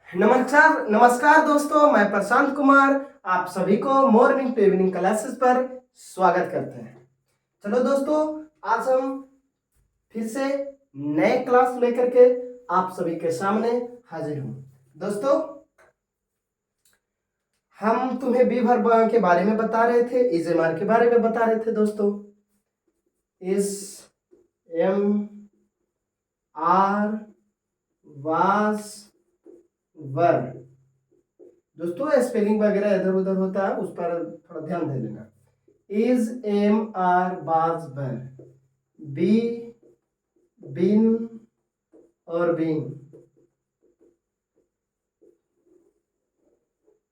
नमस्कार नमस्कार दोस्तों, मैं प्रशांत कुमार आप सभी को मॉर्निंग टू इवनिंग क्लासेस पर स्वागत करते हैं। चलो दोस्तों, आज हम फिर से नए क्लास लेकर के आप सभी के सामने हाजिर हूँ। दोस्तों, हम तुम्हें बी वर्ब के बारे में बता रहे थे, इज एम आर के बारे में बता रहे थे। दोस्तों, is am are was were. दोस्तों, स्पेलिंग वगैरह इधर उधर होता है, उस पर थोड़ा ध्यान दे लेना। इज एम आर बाज बर, बी बिन और बीन,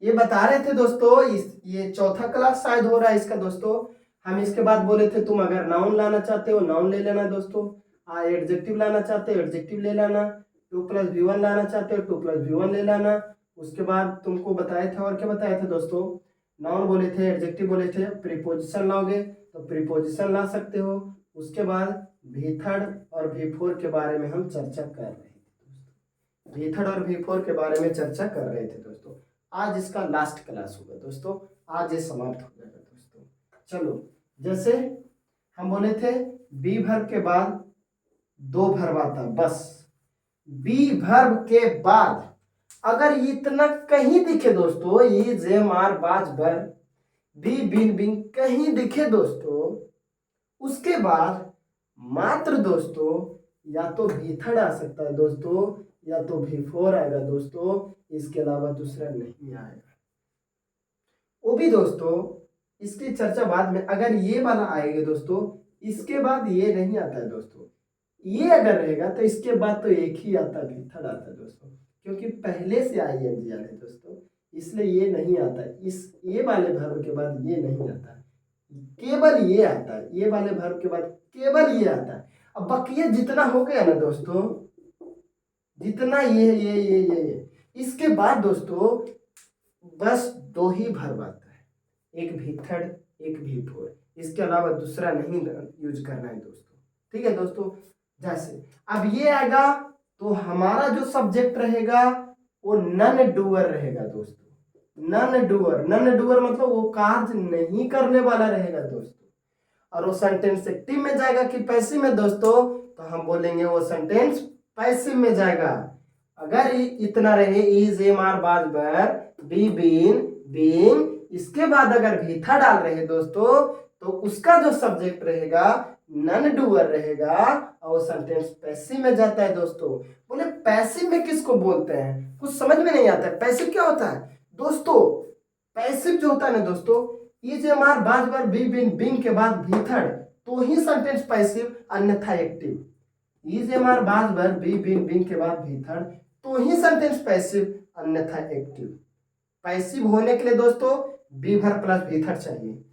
ये बता रहे थे दोस्तों। ये चौथा क्लास शायद हो रहा है इसका। दोस्तों, हम इसके बाद बोले थे तुम अगर नाउन लाना चाहते हो नाउन ले लेना। दोस्तों, एडजेक्टिव लाना चाहते हो एडजेक्टिव ले लेना। 2+V1 लाना चाहते हो 2+V1 ले लेना। उसके बाद तुमको बताए थे, और क्या बताए थे दोस्तों? नाउन बोले थे, एडजेक्टिव बोले थे, प्रीपोजिशन लाओगे तो प्रीपोजिशन ला सकते हो। उसके बाद V3 और V4 के बारे में हम चर्चा कर रहे थे। V3 और V4 के बारे में चर्चा कर रहे थे दोस्तों। आज इसका लास्ट क्लास होगा दोस्तों, आज ये समाप्त हो जाएगा दोस्तों। चलो, जैसे हम बोले थे बी वर्ब के बाद दो वर्ब आता है बस। बी वर्ब के बाद अगर इतना कहीं दिखे दोस्तों, इज एम आर बाज बर, बी बिन बिन कहीं दिखे दोस्तों, उसके बाद मात्र दोस्तों या तो V3 आ सकता है दोस्तों, या तो V4 आएगा दोस्तों। इसके अलावा दूसरा नहीं आएगा। वो भी दोस्तों इसकी चर्चा बाद में। अगर ये वाला आएगा दोस्तों, इसके बाद ये नहीं आता है दोस्तों। ये अगर रहेगा तो इसके बाद तो एक ही आता है, V3 आता है दोस्तों, क्योंकि पहले से ING आ रहे दोस्तों, इसलिए ये नहीं आता है। इस ये वाले वर्ब के बाद ये नहीं आता है, केवल ये आता है। ये वाले वर्ब के बाद केवल ये आता है। अब बाकी जितना हो गया ना दोस्तों, जितना ये इसके बाद दोस्तों बस दो ही वर्ब आता है, एक V3 एक V4। इसके अलावा दूसरा नहीं यूज करना है दोस्तों। ठीक है दोस्तों। जैसे अब ये आएगा तो हमारा जो सब्जेक्ट रहेगा वो नन डूअर रहेगा दोस्तों। नन डूअर, नन डूअर मतलब वो कार्य नहीं करने वाला रहेगा दोस्तों। और वो सेंटेंस एक्टिव में जाएगा कि पैसिव में दोस्तों, तो हम बोलेंगे वो सेंटेंस पैसिव में जाएगा। अगर इतना रहे इज एम आर बाज बर, बी बीन बीन, इसके बाद अगर V3 डाल रहे दोस्तों, तो उसका जो सब्जेक्ट रहेगा नन डूअर रहेगा और वो सेंटेंस पैसिव में जाता है दोस्तों। बोले पैसिव में किसको बोलते हैं? कुछ समझ में नहीं आता है। पैसिव क्या होता है दोस्तों? पैसिव जो होता है ना दोस्तों, इज एम आर बाज बर, बी बिन बिन के बाद V3 तो ही सेंटेंस पैसिव, अन्यथा एक्टिव। इज एम आर बाज बर, बी बिन बिन के बाद V3 तो ही सेंटेंस पैसिव, अन्यथा एक्टिव। पैसिव होने के लिए दोस्तों बी वर्ब प्लस V3 चाहिए।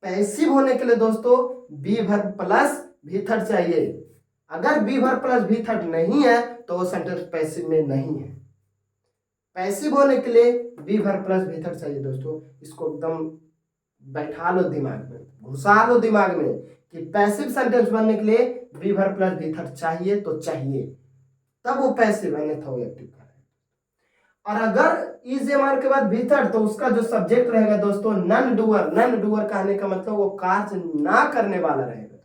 पैसिव होने के लिए दोस्तों बी वर्ब प्लस V3 चाहिए। अगर बी वर्ब प्लस V3 नहीं है तो वो सेंटेंस पैसिव में नहीं है। पैसिव होने के लिए बी वर्ब प्लस V3 चाहिए दोस्तों। इसको एकदम बैठा लो दिमाग में, घुसा लो दिमाग में कि पैसिव सेंटेंस बनने के लिए बी वर्ब प्लस V3 चाहिए तो चाहिए, तब वो पैसिव, अन्यथा वो एक्टिव करेगा। और अगर इज एम आर के बाद V3 तो उसका जो सब्जेक्ट रहेगा दोस्तों नन डूअर। नन डूअर कहने का मतलब वो कार्य ना करने वाला रहेगा।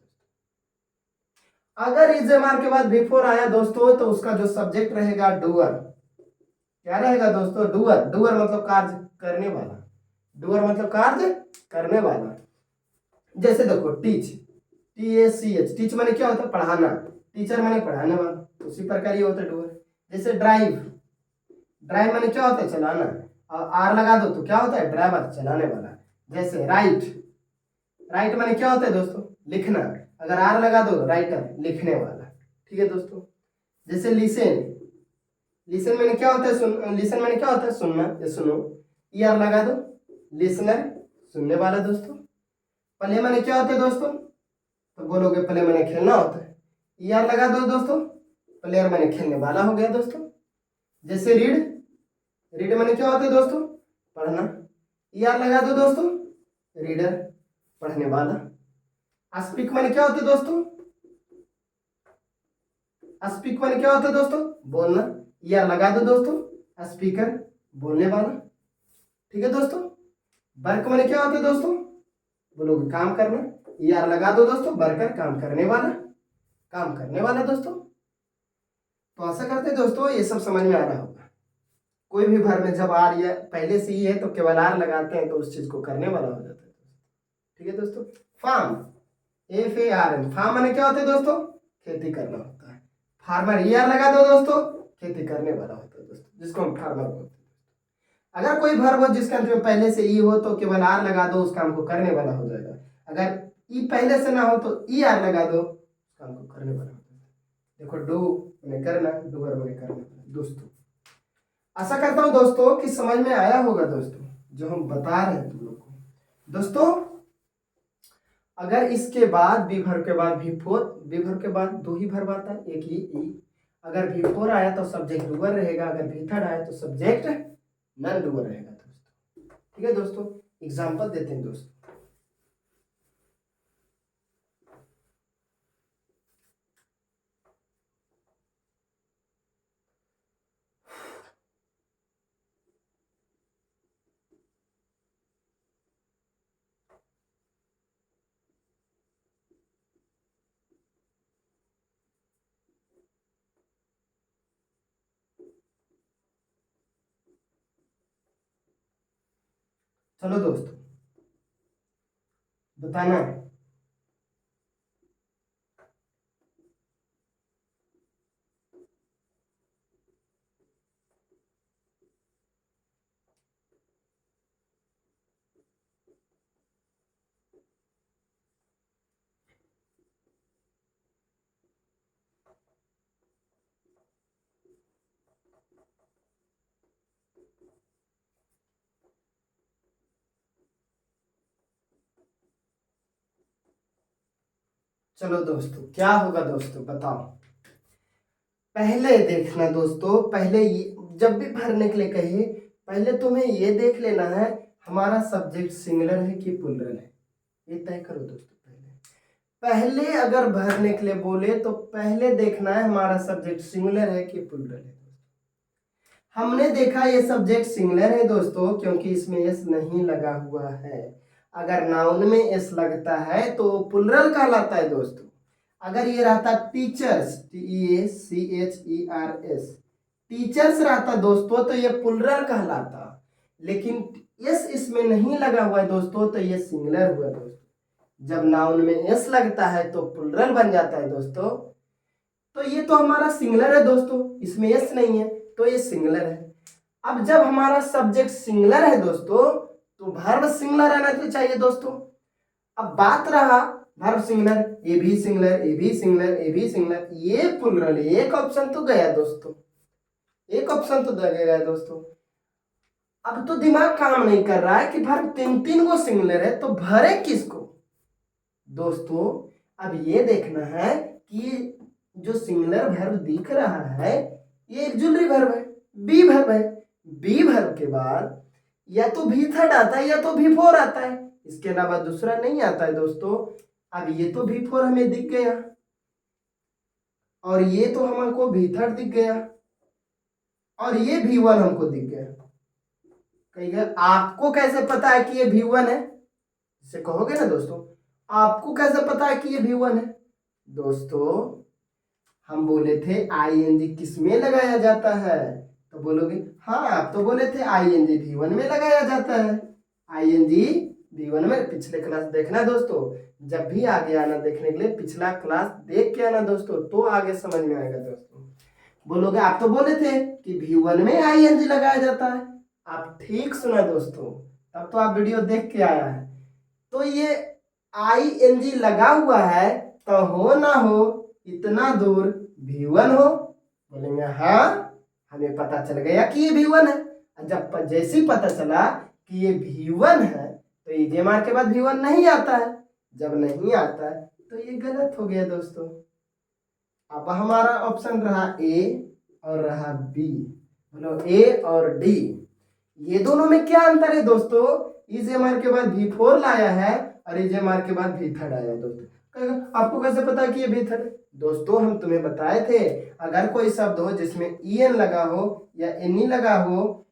अगर इज एम आर के बाद V4 आया दोस्तों, तो उसका जो सब्जेक्ट रहेगा डूअर। क्या रहेगा दोस्तों? डूअर। डूअर मतलब कार्य करने वाला। डूअर मतलब कार्य करने वाला। जैसे देखो टीच, TACH, टीच माने क्या होता है? पढ़ाना। टीचर माने पढ़ाने वाला। उसी प्रकार ये होता है डूअर। जैसे ड्राइव, ड्राइव माने क्या होता है? चलाना। और आर लगा दो तो क्या होता है? ड्राइवर, चलाने वाला। जैसे राइट, राइट माने क्या होता है दोस्तों? लिखना। अगर आर लगा दो राइटर, लिखने वाला। ठीक है दोस्तों। जैसे लिसन, लिसन माने क्या होता है? सुन। लिसन माने क्या होता है? सुनना या सुनो। आर लगा दो, लिसनर, सुनने वाला दोस्तों। प्ले माने क्या होता है दोस्तों? तो बोलोगे प्ले माने खेलना होता है। आर लगा दो दोस्तों, प्लेयर माने खेलने वाला हो गया दोस्तों। जैसे रीड, रीड माने क्या होता है दोस्तों? पढ़ना। आर लगा दो दोस्तों, रीडर, पढ़ने वाला। स्पीक माने क्या होता है दोस्तों? स्पीक माने क्या होता है दोस्तों? बोलना। आर लगा दो दोस्तों, स्पीकर बोलने वाला। ठीक है दोस्तों। वर्क मैंने क्या होता है दोस्तों, बोलोगे काम करना, ER लगा दो दोस्तों, वर्कर काम करने वाला, काम करने वाला दोस्तों। तो आशा करते हैं दोस्तों ये सब समझ में आ रहा होगा। कोई भी वर्ब में जब आर या पहले से ही है तो केवल आर लगाते हैं तो उस चीज को करने वाला हो जाता है। ठीक है दोस्तों। फार्म, FARM, फार्म माने क्या होता है दोस्तों, खेती करना होता है। फार्मर, ER लगा दो दोस्तों, खेती करने वाला होता है दोस्तों, जिसको हम फार्मर बोलते हैं। अगर कोई वर्ब हो जिसके अंत में पहले से ई हो तो केवल आर लगा दो, उस काम को करने वाला हो जाएगा। अगर ई पहले से ना हो तो ER लगा दो, उस काम को करने वाला हो जाएगा। देखो डू मैंने करना, डूअर मैंने करना दोस्तों। आशा करता हूं दोस्तों कि समझ में आया होगा दोस्तों जो हम बता रहे हैं तुम लोग को। दोस्तों अगर इसके बाद बी वर्ब के बाद V4, बी वर्ब के बाद दो ही वर्ब आता है, एक ही ई। अगर V4 आया तो सब्जेक्ट डूअर रहेगा, अगर V3 आया तो सब्जेक्ट नॉन डूअर रहेगा दोस्तों। ठीक है दोस्तों। एग्जांपल देते हैं दोस्तों। चलो दोस्तों बताना है। चलो दोस्तों क्या होगा दोस्तों बताओ। पहले देखना दोस्तों, पहले जब भी भरने के लिए कहिए पहले तुम्हें ये देख लेना है हमारा सब्जेक्ट सिंगुलर है कि प्लुरल है, ये तय करो दोस्तों। पहले अगर भरने के लिए बोले तो पहले देखना है हमारा सब्जेक्ट सिंगुलर है कि प्लुरल है। हमने देखा ये सब्जेक्ट सिंगुलर है दोस्तों क्योंकि इसमें एस नहीं लगा हुआ है। अगर नाउन में एस लगता है तो प्लुरल कहलाता है दोस्तों। अगर ये रहता टीचर्स, TEACHERS, टीचर्स रहता दोस्तों तो ये प्लुरल कहलाता, लेकिन एस इसमें नहीं लगा हुआ है दोस्तों तो ये सिंगुलर हुआ दोस्तों। जब नाउन में एस लगता है तो प्लुरल बन जाता है दोस्तों। तो ये तो हमारा सिंगुलर है दोस्तों, इसमें एस नहीं है तो ये सिंगुलर है। अब जब हमारा सब्जेक्ट सिंगुलर है दोस्तों तो वर्ब सिंगुलर आना तो चाहिए दोस्तों। अब बात रहा वर्ब सिंगुलर, ए भी सिंगुलर, ए भी सिंगुलर, ए भी सिंगुलर, ये प्लुरल, एक ऑप्शन तो गया दोस्तों, एक ऑप्शन तो गया दोस्तों। अब तो दिमाग काम नहीं कर रहा है कि वर्ब तीन तीन को सिंगुलर है तो भरे किसको दोस्तों। अब ये देखना है कि जो सिंगुलर वर्ब दिख रहा है ये एक्जुलरी वर्ब है, बी वर्ब है। बी वर्ब के बाद या तो V3 आता है या तो V4 आता है, इसके अलावा दूसरा नहीं आता है दोस्तों। अब ये तो V4 हमें दिख गया और ये तो हमको V3 दिख गया और ये V1 हमको दिख गया। कहिएगा आपको कैसे पता है कि ये V1 है, इसे कहोगे ना दोस्तों, आपको कैसे पता है कि ये V1 है दोस्तों। हम बोले थे ING किस में लगाया जाता है, तो बोलोगे हाँ आप तो बोले थे ING V1 में लगाया जाता है। ING V1 में, पिछले क्लास देखना दोस्तों, जब भी आगे आना देखने के लिए पिछला क्लास देख के आना दोस्तों तो आगे समझ में आएगा दोस्तों। बोलोगे आप तो बोले थे कि V1 में ING लगाया जाता है, आप ठीक सुना दोस्तों, तब तो आप वीडियो देख के आया है। तो ये ING लगा हुआ है तो हो ना हो इतना दूर V1 हो, बोलेंगे हाँ हमें पता चल गया कि ये V1 है। जब जैसे ही पता चला कि ये V1 है तो EJMR के बाद V1 नहीं आता है, जब नहीं आता है तो ये गलत हो गया दोस्तों। अब हमारा ऑप्शन रहा A और रहा B, बोलो A और D, ये दोनों में क्या अंतर है दोस्तों। EJMR के बाद V4 लाया है और EJMR के बाद V3 आया दोस्तों। आपको कैसे पता कि ये V3 है दोस्तों हम तुम्हें बताए थे, अगर कोई शब्द हो जिसमें en लगा हो या ne लगा हो,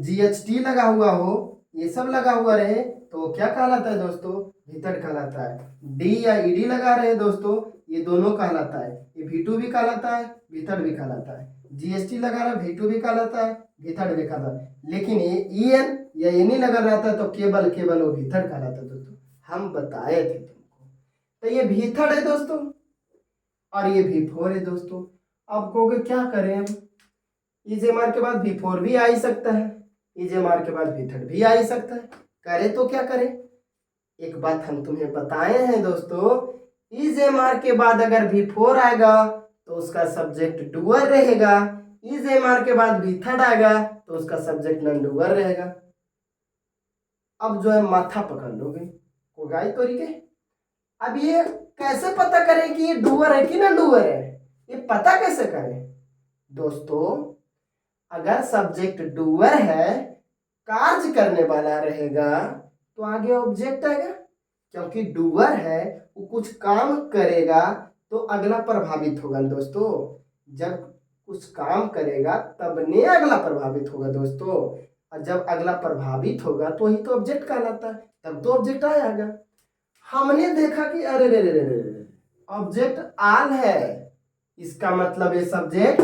GHT लगा हुआ हो, ये सब लगा हुआ रहे तो क्या कहलाता है दोस्तों? भीतड़ कहलाता है। डी या ईडी लगा रहे दोस्तों, ये दोनों कहलाता है। ये V2 भी कहलाता है, भीतड़ भी कहलाता है। GST लगा रहा है, V2 भी कहलाता है, भीतड़ भी कहलाता है। लेकिन ये en या ne लगा रहता है तो केवल वो भीतड़ कहलाता है दोस्तों, हम बताए थे तुमको। तो ये भीतड़ है दोस्तों और ये V4 है दोस्तों। अब कहोगे क्या करें हम? EJMR के बाद V4 भी आ ही सकता है, EJMR के बाद भीतड़ भी आ ही सकता है, करे तो क्या करें? एक बात हम तुम्हें बताए हैं दोस्तों, EJMR के बाद अगर V4 आएगा तो उसका सब्जेक्ट डुअर रहेगा, EJMR के बाद भीतड़ आएगा तो उसका सब्जेक्ट नॉन डुअर रहेगा। अब जो है माथा पकड़ लोगे को गाय तोरी के। अब ये कैसे पता करें कि ये डुअर है कि नॉन डुअर है? ये पता कैसे करें दोस्तों? अगर सब्जेक्ट डुअर है, कार्य करने वाला रहेगा, तो आगे ऑब्जेक्ट आएगा, क्योंकि डुअर है वो कुछ काम करेगा तो अगला प्रभावित होगा दोस्तों। जब कुछ काम करेगा तब ने अगला प्रभावित होगा दोस्तों, और जब अगला प्रभावित होगा तो ही तो ऑब्जेक्ट कहलाता है, तब तो ऑब्जेक्ट आएगा। हमने देखा कि अरे रे रे रे रे ऑब्जेक्ट आल है, इसका मतलब ये सब्जेक्ट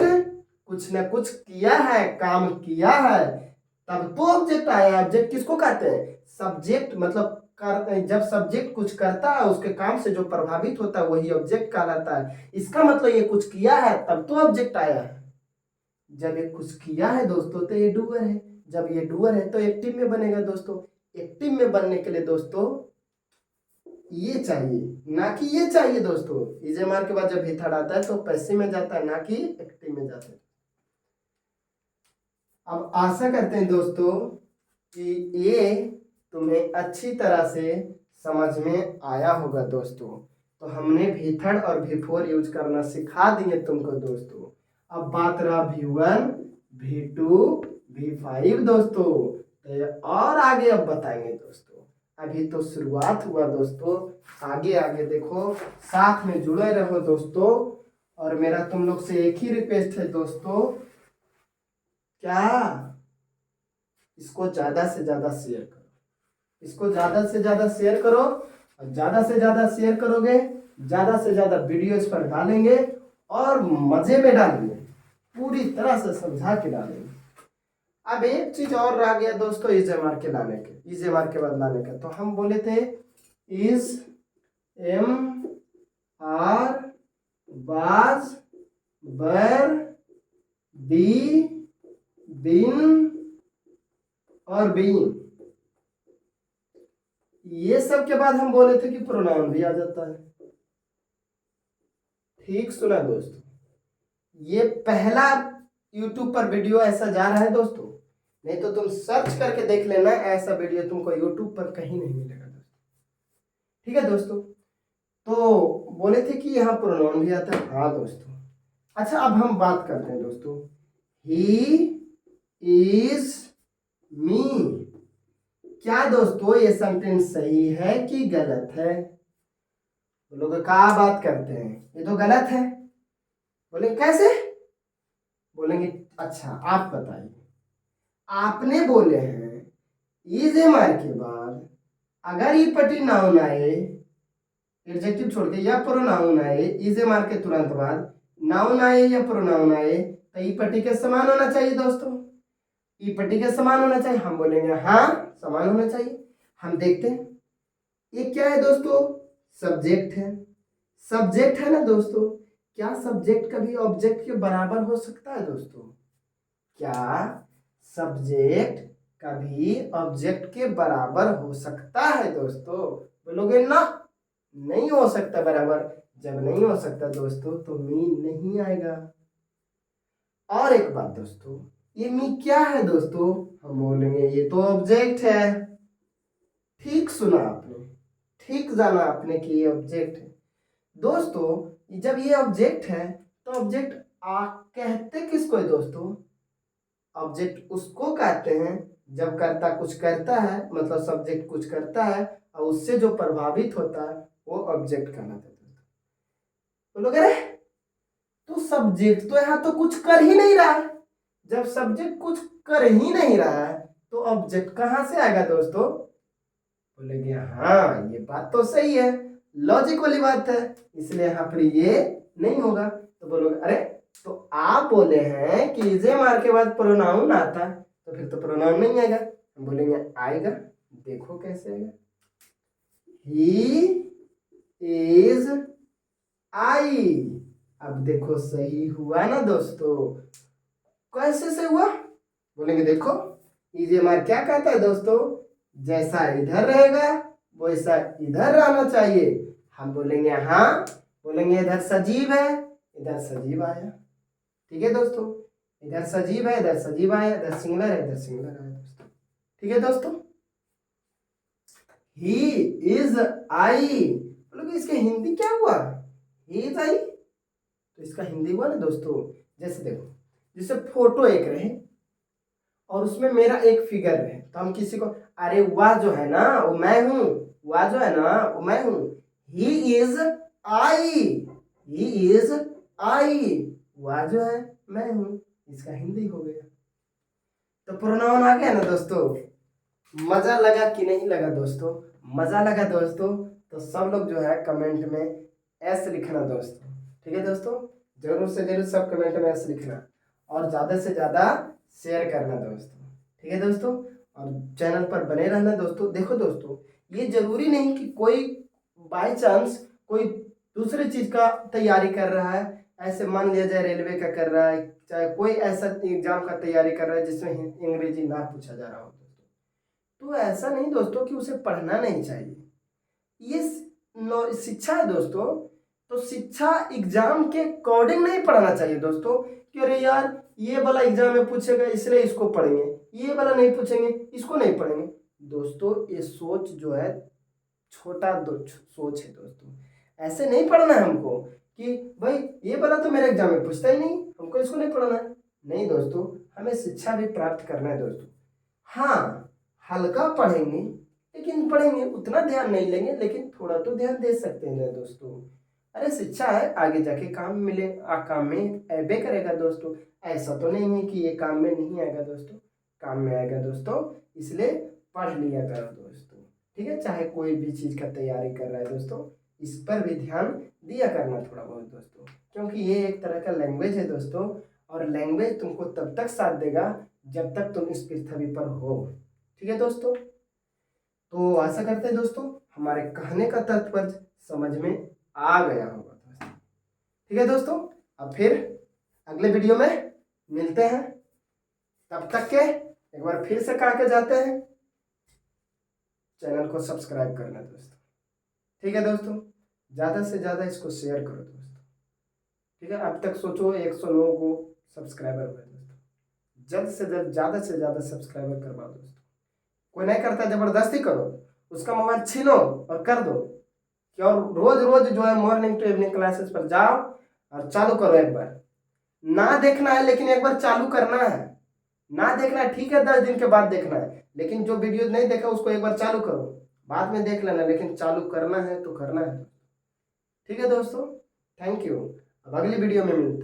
कुछ न कुछ किया है, काम किया है, तब तो ऑब्जेक्ट आया। ऑब्जेक्ट किसको कहते हैं? सब्जेक्ट मतलब जब सब्जेक्ट कुछ करता है उसके काम से जो प्रभावित होता है वही ऑब्जेक्ट कहलाता है। इसका मतलब ये कुछ किया है तब तो ऑब्जेक्ट आया है। जब ये कुछ किया है दोस्तों तो ये डूअर है, जब ये डूअर है तो एक्टिव में बनेगा दोस्तों। एक्टिव में बनने के लिए दोस्तों ये चाहिए, ना कि ये चाहिए दोस्तों। EJMR के बाद जब भीतड़ आता है तो पैसिव में जाता है, ना कि एक्टिव में जाता है। अब आशा करते हैं दोस्तों कि ये तुम्हें अच्छी तरह से समझ में आया होगा दोस्तों। तो हमने भीतड़ और V4 यूज करना सिखा दिए तुमको दोस्तों। अब बात रहा V1, V2, V5 दोस्तों, तो और आगे अब बताएंगे दोस्तों। अभी तो शुरुआत हुआ दोस्तों, आगे आगे देखो, साथ में जुड़े रहो दोस्तों। और मेरा तुम लोग से एक ही रिक्वेस्ट है दोस्तों, क्या इसको ज्यादा से ज्यादा शेयर करो, इसको ज्यादा से ज्यादा शेयर करो, और ज्यादा से ज्यादा शेयर करोगे ज्यादा से ज्यादा वीडियो इस पर डालेंगे और मजे में डालेंगे, पूरी तरह से समझा के डालेंगे। अब एक चीज और रह गया दोस्तों EJMR के लाने के, EJMR के बाद लाने का। तो हम बोले थे इज एम आर बाज बर बी बिन और बीन, ये सब के बाद हम बोले थे कि प्रोनाउन भी आ जाता है। ठीक सुना दोस्तों, ये पहला YouTube पर वीडियो ऐसा जा रहा है दोस्तों, नहीं तो तुम सर्च करके देख लेना, ऐसा वीडियो तुमको YouTube पर कहीं नहीं मिलेगा दोस्तों। ठीक है दोस्तों, तो बोले थे कि यहाँ प्रोनाउन भी आता है। हाँ दोस्तों, अच्छा अब हम बात करते हैं दोस्तों, ही इज मी। क्या दोस्तों ये सेंटेंस सही है कि गलत है? लोग क्या बात करते हैं, ये तो गलत है। बोले कैसे? बोलेंगे अच्छा आप बताइए। आपने बोले हैं EJMR के बाद अगर ई पटी नाउन आए, एडजेक्टिव छोड़ के, या प्रोनाउन आए, EJMR के तुरंत बाद नाउन आए या प्रोनाउन आए, तो ई पटी के समान होना चाहिए दोस्तों। ई पटी के समान होना चाहिए। हम बोलेंगे हाँ समान होना चाहिए। हम देखते हैं ये क्या है दोस्तों, सब्जेक्ट है। सब्जेक्ट है ना दोस्तों, क्या सब्जेक्ट कभी ऑब्जेक्ट के बराबर हो सकता है दोस्तों? क्या सब्जेक्ट कभी ऑब्जेक्ट के बराबर हो सकता है दोस्तों? बोलोगे ना, नहीं हो सकता बराबर। जब नहीं हो सकता दोस्तों तो मीन नहीं आएगा। और एक बात दोस्तों, ये मी क्या है दोस्तों? हम बोलेंगे ये तो ऑब्जेक्ट है। ठीक सुना आपने, ठीक जाना आपने कि ये ऑब्जेक्ट है दोस्तों। जब ये ऑब्जेक्ट है तो ऑब्जेक्ट कहते किसको है दोस्तों? ऑब्जेक्ट उसको कहते हैं जब कर्ता कुछ करता है, मतलब सब्जेक्ट कुछ करता है और उससे जो प्रभावित होता है वो ऑब्जेक्ट कहलाता है दोस्तों। बोलोगे अरे तो सब्जेक्ट तो यहाँ तो कुछ कर ही नहीं रहा है। जब सब्जेक्ट कुछ कर ही नहीं रहा है तो ऑब्जेक्ट कहाँ से आएगा दोस्तों? बोलेंगे हाँ ये बात तो सही है, लॉजिक वाली बात है, इसलिए यहाँ पर ये नहीं होगा। तो बोलोगे अरे तो आप बोले हैं कि इजे मार के बाद प्रोनाउन आता है, तो फिर तो प्रोनाउन नहीं आएगा। हम बोलेंगे आएगा, देखो कैसे आएगा। He is I. अब देखो सही हुआ ना दोस्तों? कैसे से हुआ? बोलेंगे देखो इजे मार क्या कहता है दोस्तों, जैसा इधर रहेगा वैसा इधर रहना चाहिए। हम बोलेंगे हाँ, बोलेंगे इधर सजीव है, इधर सजीव आया। ठीक है दोस्तों, इधर सजीव है, इधर सजीव आया, इधर सिंगुलर है, इधर सिंगुलर आया दोस्तों। ठीक है दोस्तों, ही इज आई। बोलोगे इसके हिंदी क्या हुआ? ही इज आई, तो इसका हिंदी हुआ ना दोस्तों, जैसे देखो जैसे फोटो एक रहे और उसमें मेरा एक फिगर है, तो हम किसी को अरे वह जो है ना वो मैं हूं, वह जो है ना वो मैं हूं। He is I, he is I, वह जो है मैं हूं, इसका हिंदी हो गया। तो प्रोनाउन आ गया ना दोस्तों। मजा लगा कि नहीं लगा दोस्तों? मजा लगा दोस्तों तो सब लोग जो है कमेंट में एस लिखना दोस्तों। ठीक है दोस्तों, जरूर से जरूर सब कमेंट में एस लिखना और ज़्यादा से ज़्यादा शेयर करना दोस्तों। ठीक है दोस्तों, और चैनल पर बने रहना दोस्तों। देखो दोस्तों, ये जरूरी नहीं कि कोई बाय चांस कोई दूसरी चीज़ का तैयारी कर रहा है, ऐसे मान लिया जाए रेलवे का कर रहा है, चाहे कोई ऐसा एग्जाम का तैयारी कर रहा है जिसमें अंग्रेजी ना पूछा जा रहा हो दोस्तों, तो ऐसा नहीं दोस्तों कि उसे पढ़ना नहीं चाहिए। ये शिक्षा है दोस्तों, तो शिक्षा एग्जाम के अकॉर्डिंग नहीं पढ़ना चाहिए दोस्तों कि अरे यार ये वाला एग्जाम में पूछेगा इसलिए इसको पढ़ेंगे, ये वाला नहीं पूछेंगे इसको नहीं पढ़ेंगे। दोस्तों ये सोच जो है छोटा सोच है दोस्तों। ऐसे नहीं पढ़ना है हमको कि भाई ये वाला तो मेरे एग्जाम में पूछता ही नहीं, हमको इसको नहीं पढ़ना है। नहीं दोस्तों, हमें शिक्षा भी प्राप्त करना है दोस्तों। हाँ हल्का पढ़ेंगे, लेकिन पढ़ेंगे उतना ध्यान नहीं लेंगे, लेकिन थोड़ा तो ध्यान दे सकते हैं दोस्तों। अरे शिक्षा है, आगे जाके काम मिले, काम में ऐबे करेगा दोस्तों। ऐसा तो नहीं है कि ये काम में नहीं आएगा दोस्तों, काम में आएगा दोस्तों, इसलिए पढ़ लिया करो दोस्तों। ठीक है, चाहे कोई भी चीज़ का तैयारी कर रहा है दोस्तों, इस पर भी ध्यान दिया करना थोड़ा बहुत दोस्तों, क्योंकि ये एक तरह का लैंग्वेज है दोस्तों, और लैंग्वेज तुमको तब तक साथ देगा जब तक तुम इस पृथ्वी पर हो। ठीक है दोस्तों, तो आशा करते हैं दोस्तों हमारे कहने का तात्पर्य समझ में आ गया होगा दोस्तों। ठीक है दोस्तों, अब फिर अगले वीडियो में मिलते हैं, तब तक के एक बार फिर से कह के जाते हैं चैनल को सब्सक्राइब करना दोस्तों। ठीक है दोस्तों, ज़्यादा से ज़्यादा इसको शेयर करो दोस्तों। ठीक है, अब तक सोचो 109 को सब्सक्राइबर हुए दोस्तों, जल्द से जल्द ज़्यादा से ज़्यादा सब्सक्राइबर करवाओ दोस्तों। कोई नहीं करता जबरदस्ती करो, उसका मोबाइल छीनो और कर दो कि और रोज रोज जो है मॉर्निंग टू इवनिंग क्लासेस पर जाओ और चालू करो। एक बार ना देखना है लेकिन एक बार चालू करना है। ना देखना है ठीक है, 10 दिन के बाद देखना है, लेकिन जो वीडियो नहीं देखा उसको एक बार चालू करो, बाद में देख लेना, लेकिन चालू करना है तो करना है। ठीक है दोस्तों, थैंक यू। अब अगली वीडियो में मिलते हैं।